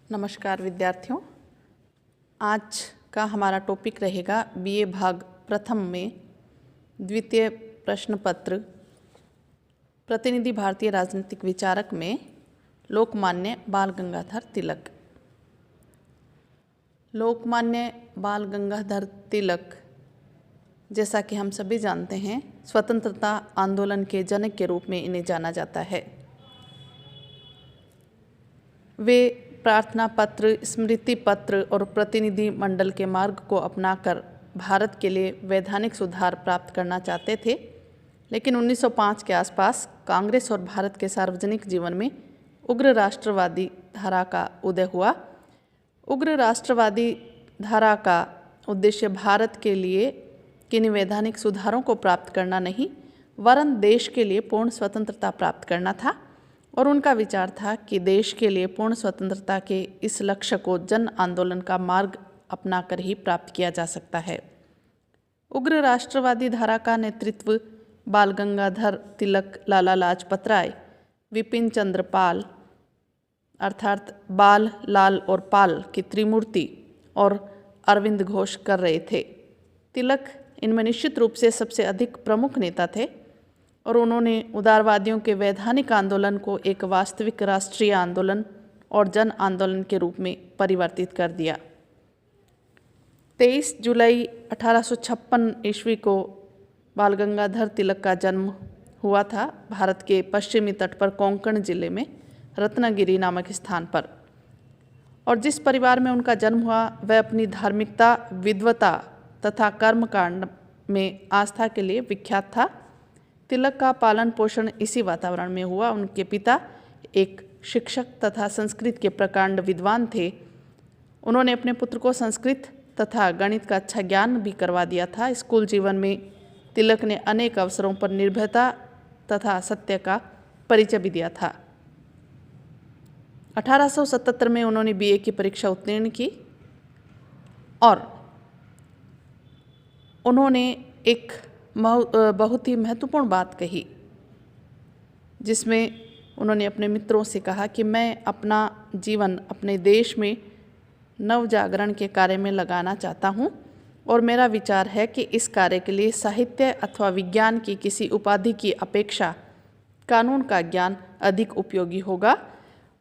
नमस्कार विद्यार्थियों, आज का हमारा टॉपिक रहेगा बीए भाग प्रथम में द्वितीय प्रश्न पत्र प्रतिनिधि भारतीय राजनीतिक विचारक में लोकमान्य बाल गंगाधर तिलक। लोकमान्य बाल गंगाधर तिलक, जैसा कि हम सभी जानते हैं, स्वतंत्रता आंदोलन के जनक के रूप में इन्हें जाना जाता है। वे प्रार्थना पत्र, स्मृति पत्र और प्रतिनिधि मंडल के मार्ग को अपनाकर भारत के लिए वैधानिक सुधार प्राप्त करना चाहते थे, लेकिन 1905 के आसपास कांग्रेस और भारत के सार्वजनिक जीवन में उग्र राष्ट्रवादी धारा का उदय हुआ। उग्र राष्ट्रवादी धारा का उद्देश्य भारत के लिए किन्हीं वैधानिक सुधारों को प्राप्त करना नहीं, वरन देश के लिए पूर्ण स्वतंत्रता प्राप्त करना था। और उनका विचार था कि देश के लिए पूर्ण स्वतंत्रता के इस लक्ष्य को जन आंदोलन का मार्ग अपनाकर ही प्राप्त किया जा सकता है। उग्र राष्ट्रवादी धारा का नेतृत्व बाल गंगाधर तिलक, लाला लाजपत राय, विपिन चंद्र पाल अर्थात बाल, लाल और पाल की त्रिमूर्ति और अरविंद घोष कर रहे थे। तिलक इनमें निश्चित रूप से सबसे अधिक प्रमुख नेता थे और उन्होंने उदारवादियों के वैधानिक आंदोलन को एक वास्तविक राष्ट्रीय आंदोलन और जन आंदोलन के रूप में परिवर्तित कर दिया। 23 जुलाई 1856 ईस्वी को बाल गंगाधर तिलक का जन्म हुआ था भारत के पश्चिमी तट पर कोंकण जिले में रत्नागिरी नामक स्थान पर। और जिस परिवार में उनका जन्म हुआ वह अपनी धार्मिकता, विद्वता तथा कर्मकांड में आस्था के लिए विख्यात था। तिलक का पालन पोषण इसी वातावरण में हुआ। उनके पिता एक शिक्षक तथा संस्कृत के प्रकांड विद्वान थे। उन्होंने अपने पुत्र को संस्कृत तथा गणित का अच्छा ज्ञान भी करवा दिया था। स्कूल जीवन में तिलक ने अनेक अवसरों पर निर्भयता तथा सत्य का परिचय भी दिया था। 1877 में उन्होंने बीए की परीक्षा उत्तीर्ण की और उन्होंने एक बहुत ही महत्वपूर्ण बात कही, जिसमें उन्होंने अपने मित्रों से कहा कि मैं अपना जीवन अपने देश में नव जागरण के कार्य में लगाना चाहता हूँ और मेरा विचार है कि इस कार्य के लिए साहित्य अथवा विज्ञान की किसी उपाधि की अपेक्षा कानून का ज्ञान अधिक उपयोगी होगा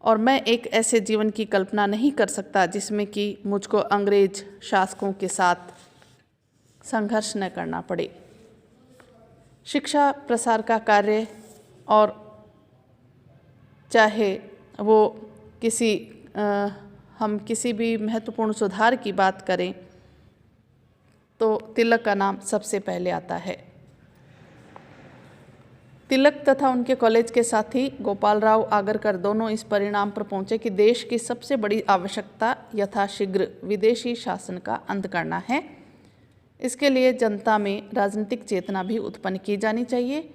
और मैं एक ऐसे जीवन की कल्पना नहीं कर सकता जिसमें कि मुझको अंग्रेज शासकों के साथ संघर्ष न करना पड़े। शिक्षा प्रसार का कार्य और चाहे वो हम किसी भी महत्वपूर्ण सुधार की बात करें तो तिलक का नाम सबसे पहले आता है। तिलक तथा उनके कॉलेज के साथी गोपालराव आगरकर दोनों इस परिणाम पर पहुंचे कि देश की सबसे बड़ी आवश्यकता यथाशीघ्र विदेशी शासन का अंत करना है। इसके लिए जनता में राजनीतिक चेतना भी उत्पन्न की जानी चाहिए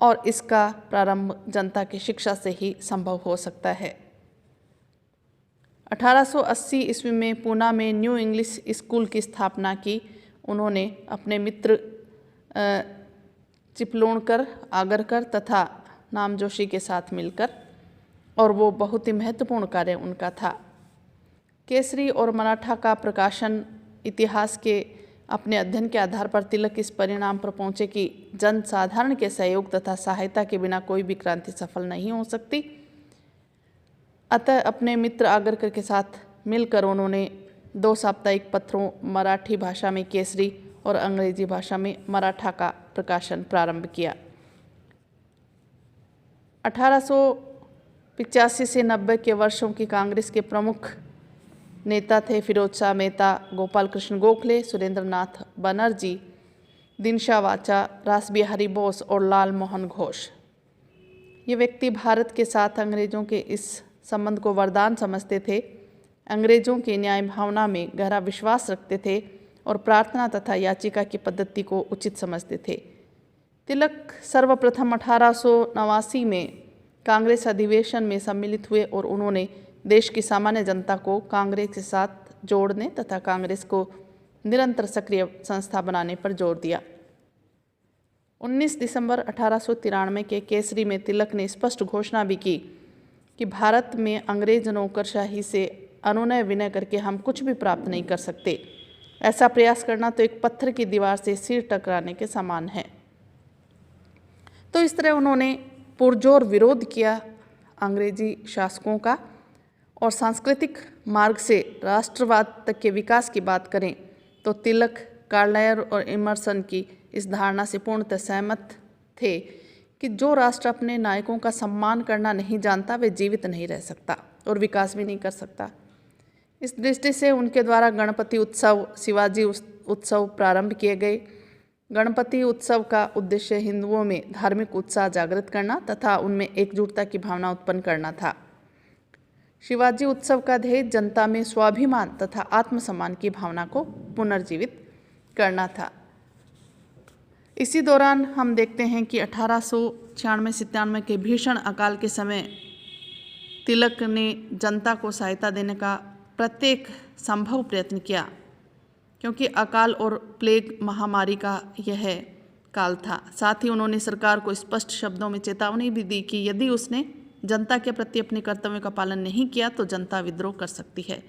और इसका प्रारंभ जनता की शिक्षा से ही संभव हो सकता है। 1880 ईस्वी में पूना में न्यू इंग्लिश स्कूल की स्थापना की उन्होंने अपने मित्र चिपलूणकर, आगरकर तथा नामजोशी के साथ मिलकर, और वो बहुत ही महत्वपूर्ण कार्य उनका था। केसरी और मराठा का प्रकाशन इतिहास के अपने अध्ययन के आधार पर तिलक इस परिणाम पर पहुँचे कि जन साधारण के सहयोग तथा सहायता के बिना कोई भी क्रांति सफल नहीं हो सकती। अतः अपने मित्र आगरकर के साथ मिलकर उन्होंने 2 साप्ताहिक पत्रों मराठी भाषा में केसरी और अंग्रेजी भाषा में मराठा का प्रकाशन प्रारंभ किया। 1885 से 90 के वर्षों की कांग्रेस के प्रमुख नेता थे फिरोज शाह मेहता, गोपाल कृष्ण गोखले, सुरेंद्र नाथ बनर्जी, दिनशा वाचा, रासबिहारी बोस और लाल मोहन घोष। ये व्यक्ति भारत के साथ अंग्रेजों के इस संबंध को वरदान समझते थे, अंग्रेजों की न्याय भावना में गहरा विश्वास रखते थे और प्रार्थना तथा याचिका की पद्धति को उचित समझते थे। तिलक सर्वप्रथम 1889 में कांग्रेस अधिवेशन में सम्मिलित हुए और उन्होंने देश की सामान्य जनता को कांग्रेस के साथ जोड़ने तथा कांग्रेस को निरंतर सक्रिय संस्था बनाने पर जोर दिया। 19 दिसंबर 1893 के केसरी में तिलक ने स्पष्ट घोषणा भी की कि भारत में अंग्रेज नौकरशाही से अनुनय विनय करके हम कुछ भी प्राप्त नहीं कर सकते। ऐसा प्रयास करना तो एक पत्थर की दीवार से सिर टकराने के समान है। तो इस तरह उन्होंने पुरजोर विरोध किया अंग्रेजी शासकों का। और सांस्कृतिक मार्ग से राष्ट्रवाद तक के विकास की बात करें तो तिलक, कार्लायर और इमर्सन की इस धारणा से पूर्णतः सहमत थे कि जो राष्ट्र अपने नायकों का सम्मान करना नहीं जानता वे जीवित नहीं रह सकता और विकास भी नहीं कर सकता। इस दृष्टि से उनके द्वारा गणपति उत्सव, शिवाजी उत्सव प्रारंभ किए गए। गणपति उत्सव का उद्देश्य हिंदुओं में धार्मिक उत्साह जागृत करना तथा उनमें एकजुटता की भावना उत्पन्न करना था। शिवाजी उत्सव का ध्येय जनता में स्वाभिमान तथा आत्मसम्मान की भावना को पुनर्जीवित करना था। इसी दौरान हम देखते हैं कि 1896-97 के भीषण अकाल के समय तिलक ने जनता को सहायता देने का प्रत्येक संभव प्रयत्न किया, क्योंकि अकाल और प्लेग महामारी का यह काल था। साथ ही उन्होंने सरकार को स्पष्ट शब्दों में चेतावनी भी दी कि यदि उसने जनता के प्रति अपने कर्तव्यों का पालन नहीं किया तो जनता विद्रोह कर सकती है।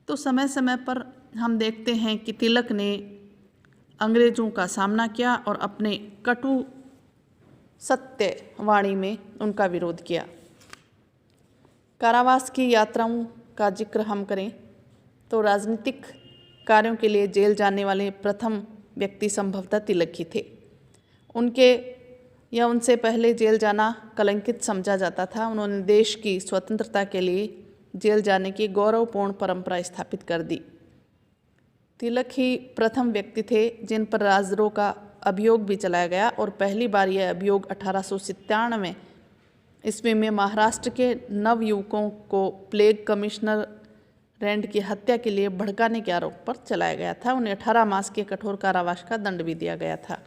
तो समय समय पर हम देखते हैं कि तिलक ने अंग्रेजों का सामना किया और अपने कटु सत्य वाणी में उनका विरोध किया। कारावास की यात्राओं का जिक्र हम करें तो राजनीतिक कार्यों के लिए जेल जाने वाले प्रथम व्यक्ति संभवतः तिलक ही थे। उनसे पहले जेल जाना कलंकित समझा जाता था। उन्होंने देश की स्वतंत्रता के लिए जेल जाने की गौरवपूर्ण परंपरा स्थापित कर दी। तिलक ही प्रथम व्यक्ति थे जिन पर राजद्रोह का अभियोग भी चलाया गया और पहली बार यह अभियोग 1897 ईस्वी में महाराष्ट्र के नवयुवकों को प्लेग कमिश्नर रैंड की हत्या के लिए भड़काने के आरोप पर चलाया गया था। उन्हें 18 मास के कठोर कारावास का दंड भी दिया गया था।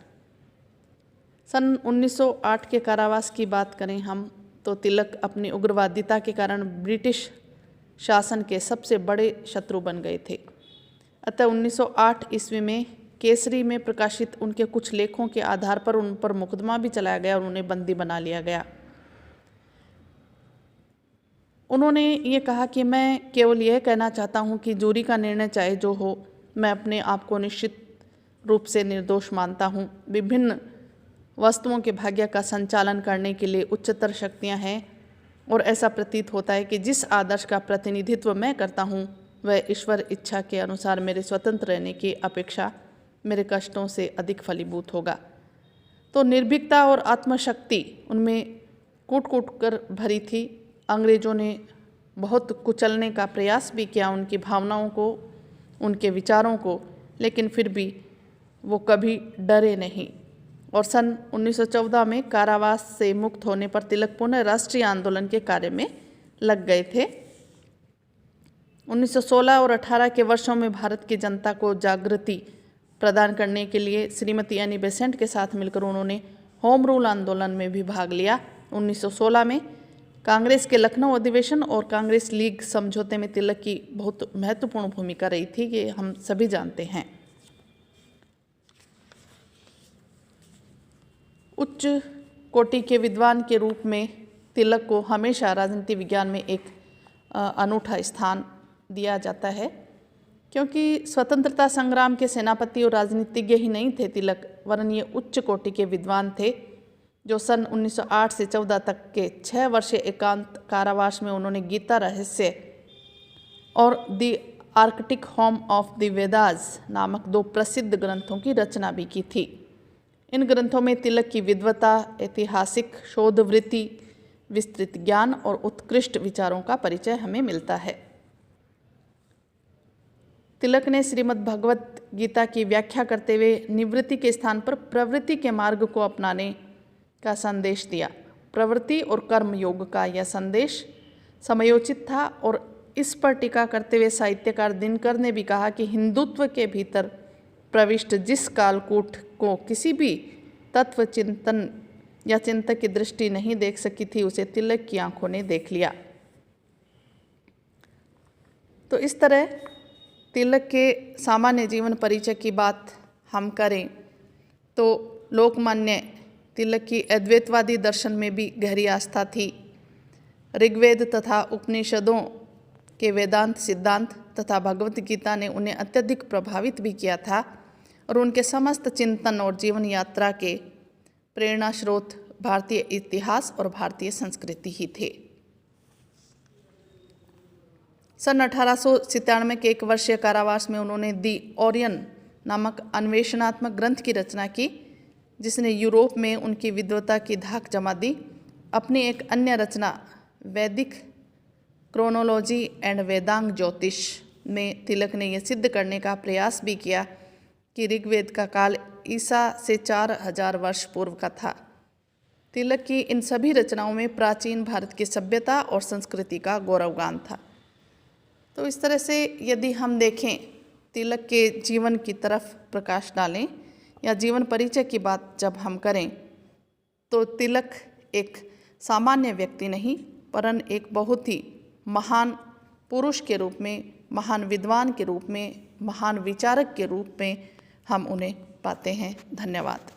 सन 1908 के कारावास की बात करें हम तो तिलक अपनी उग्रवादिता के कारण ब्रिटिश शासन के सबसे बड़े शत्रु बन गए थे। अतः 1908 ईस्वी में केसरी में प्रकाशित उनके कुछ लेखों के आधार पर उन पर मुकदमा भी चलाया गया और उन्हें बंदी बना लिया गया। उन्होंने ये कहा कि मैं केवल यह कहना चाहता हूँ कि जूरी का निर्णय चाहे जो हो, मैं अपने आप को निश्चित रूप से निर्दोष मानता हूँ। विभिन्न वस्तुओं के भाग्य का संचालन करने के लिए उच्चतर शक्तियाँ हैं और ऐसा प्रतीत होता है कि जिस आदर्श का प्रतिनिधित्व मैं करता हूँ वह ईश्वर इच्छा के अनुसार मेरे स्वतंत्र रहने की अपेक्षा मेरे कष्टों से अधिक फलीभूत होगा। तो निर्भीकता और आत्मशक्ति उनमें कूट कूट कर भरी थी। अंग्रेजों ने बहुत कुचलने का प्रयास भी किया उनकी भावनाओं को, उनके विचारों को, लेकिन फिर भी वो कभी डरे नहीं। और सन 1914 में कारावास से मुक्त होने पर तिलक पुनः राष्ट्रीय आंदोलन के कार्य में लग गए थे। 1916 और 18 के वर्षों में भारत की जनता को जागृति प्रदान करने के लिए श्रीमती एनी बेसेंट के साथ मिलकर उन्होंने होम रूल आंदोलन में भी भाग लिया। 1916 में कांग्रेस के लखनऊ अधिवेशन और कांग्रेस लीग समझौते में तिलक की बहुत महत्वपूर्ण भूमिका रही थी, ये हम सभी जानते हैं। उच्च कोटि के विद्वान के रूप में तिलक को हमेशा राजनीति विज्ञान में एक अनूठा स्थान दिया जाता है, क्योंकि स्वतंत्रता संग्राम के सेनापति और राजनीतिज्ञ ही नहीं थे तिलक, वरन ये उच्च कोटि के विद्वान थे जो सन 1908 से 14 तक के 6 वर्षीय एकांत कारावास में उन्होंने गीता रहस्य और the Arctic home of the Vedas नामक 2 प्रसिद्ध ग्रंथों की रचना भी की थी। इन ग्रंथों में तिलक की विद्वता, ऐतिहासिक शोध वृत्ति, विस्तृत ज्ञान और उत्कृष्ट विचारों का परिचय हमें मिलता है। तिलक ने श्रीमद् भगवत गीता की व्याख्या करते हुए निवृत्ति के स्थान पर प्रवृत्ति के मार्ग को अपनाने का संदेश दिया। प्रवृत्ति और कर्म योग का यह संदेश समयोचित था और इस पर टीका करते हुए साहित्यकार दिनकर ने भी कहा कि हिंदुत्व के भीतर प्रविष्ट जिस कालकूट को किसी भी तत्व चिंतन या चिंतक की दृष्टि नहीं देख सकी थी, उसे तिलक की आंखों ने देख लिया। तो इस तरह तिलक के सामान्य जीवन परिचय की बात हम करें तो लोकमान्य तिलक की अद्वैतवादी दर्शन में भी गहरी आस्था थी। ऋग्वेद तथा उपनिषदों के वेदांत सिद्धांत तथा भगवत गीता ने उन्हें अत्यधिक प्रभावित भी किया था और उनके समस्त चिंतन और जीवन यात्रा के प्रेरणा स्रोत भारतीय इतिहास और भारतीय संस्कृति ही थे। सन 1897 के 1 वर्षीय कारावास में उन्होंने दी ओरियन नामक अन्वेषणात्मक ग्रंथ की रचना की, जिसने यूरोप में उनकी विद्वता की धाक जमा दी। अपनी एक अन्य रचना वैदिक क्रोनोलॉजी एंड वेदांग ज्योतिष में तिलक ने यह सिद्ध करने का प्रयास भी किया कि ऋग्वेद का काल ईसा से 4000 वर्ष पूर्व का था। तिलक की इन सभी रचनाओं में प्राचीन भारत की सभ्यता और संस्कृति का गौरवगान था। तो इस तरह से यदि हम देखें, तिलक के जीवन की तरफ प्रकाश डालें या जीवन परिचय की बात जब हम करें, तो तिलक एक सामान्य व्यक्ति नहीं, वरन एक बहुत ही महान पुरुष के रूप में, महान विद्वान के रूप में, महान विचारक के रूप में हम उन्हें पाते हैं। धन्यवाद।